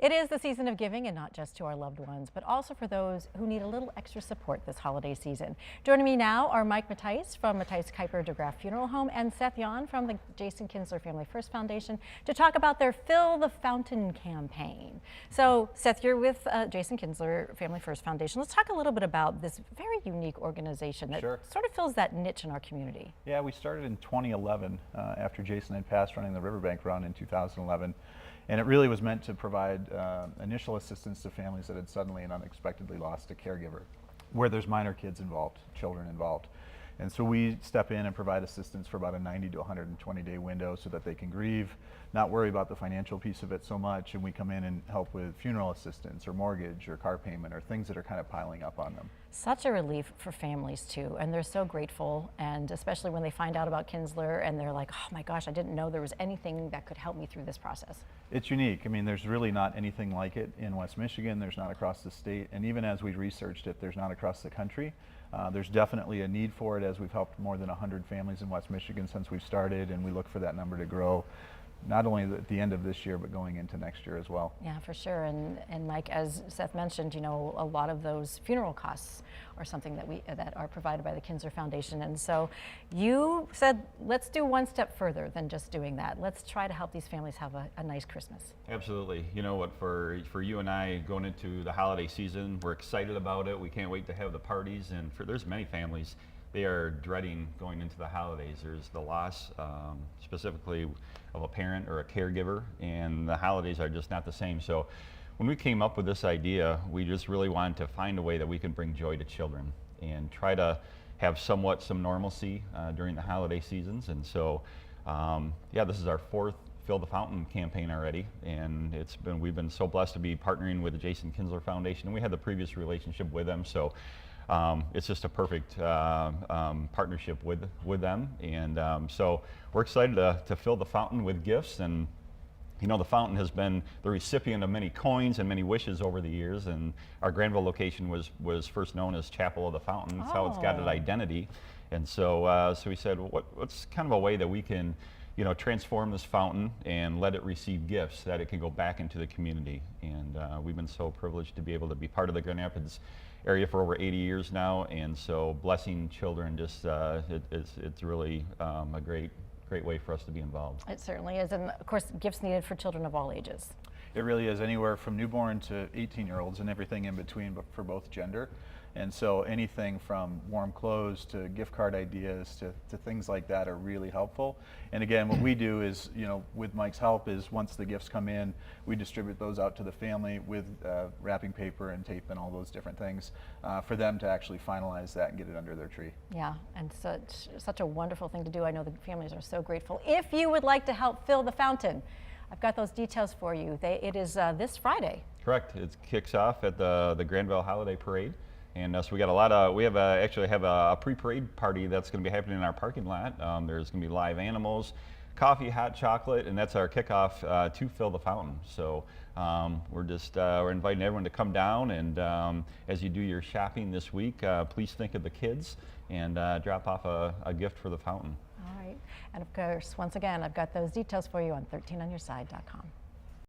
It is the season of giving, and not just to our loved ones, but also for those who need a little extra support this holiday season. Joining me now are Mike Matthysse from Matthysse Kuiper Degraaf Funeral Home and Seth Yon from the Jason Kinzler Family First Foundation to talk about their Fill the Fountain campaign. So, Seth, you're with Jason Kinzler Family First Foundation. Let's talk a little bit about this very unique organization that sort of fills that niche in our community. Yeah, we started in 2011 after Jason had passed running the Riverbank Run in 2011. And it really was meant to provide initial assistance to families that had suddenly and unexpectedly lost a caregiver, where there's minor kids involved, children involved. And so we step in and provide assistance for about a 90 to 120 day window so that they can grieve, not worry about the financial piece of it so much, and we come in and help with funeral assistance or mortgage or car payment or things that are kind of piling up on them. Such a relief for families too, and they're so grateful, and especially when they find out about Kinzler and they're like, oh my gosh, I didn't know there was anything that could help me through this process. It's unique. I mean, there's really not anything like it in West Michigan. There's not across the state, and even as we researched it, there's not across the country. There's definitely a need for it, as we've helped more than 100 families in West Michigan since we've started, and we look for that number to grow, not only at the end of this year, but going into next year as well. Yeah, for sure. And Mike, as Seth mentioned, you know, a lot of those funeral costs are something that are provided by the Kinzler Foundation. And so you said, let's do one step further than just doing that. Let's try to help these families have a nice Christmas. Absolutely. You know what, for you and I going into the holiday season, we're excited about it. We can't wait to have the parties. And there's many families, they are dreading going into the holidays. There's the loss, specifically of a parent or a caregiver, and the holidays are just not the same. So when we came up with this idea, we just really wanted to find a way that we can bring joy to children and try to have somewhat some normalcy during the holiday seasons. And so, yeah, this is our fourth Fill the Fountain campaign already, and we've been so blessed to be partnering with the Jason Kinzler Foundation, and we had the previous relationship with them. So it's just a perfect partnership with them, and so we're excited to fill the fountain with gifts. And you know, the fountain has been the recipient of many coins and many wishes over the years, and our Grandville location was first known as Chapel of the Fountain. That's how it's got its identity. And so so we said, well, what's kind of a way that we can, you know, transform this fountain and let it receive gifts, that it can go back into the community. And we've been so privileged to be able to be part of the Grand Rapids area for over 80 years now, and so blessing children, just it's really a great way for us to be involved. It certainly is, and of course gifts needed for children of all ages. It really is, anywhere from newborn to 18-year-olds and everything in between, but for both gender. And so anything from warm clothes to gift card ideas to things like that are really helpful. And again, what we do is, you know, with Mike's help, is once the gifts come in, we distribute those out to the family with wrapping paper and tape and all those different things for them to actually finalize that and get it under their tree. Yeah, and such a wonderful thing to do. I know the families are so grateful. If you would like to help fill the fountain, I've got those details for you. It is this Friday. Correct. It kicks off at the Grandville Holiday Parade. And so we actually have a pre-parade party that's going to be happening in our parking lot. There's going to be live animals, coffee, hot chocolate, and that's our kickoff to Fill the Fountain. So we're inviting everyone to come down, and as you do your shopping this week, please think of the kids and drop off a gift for the fountain. All right. And of course, once again, I've got those details for you on 13onyourside.com.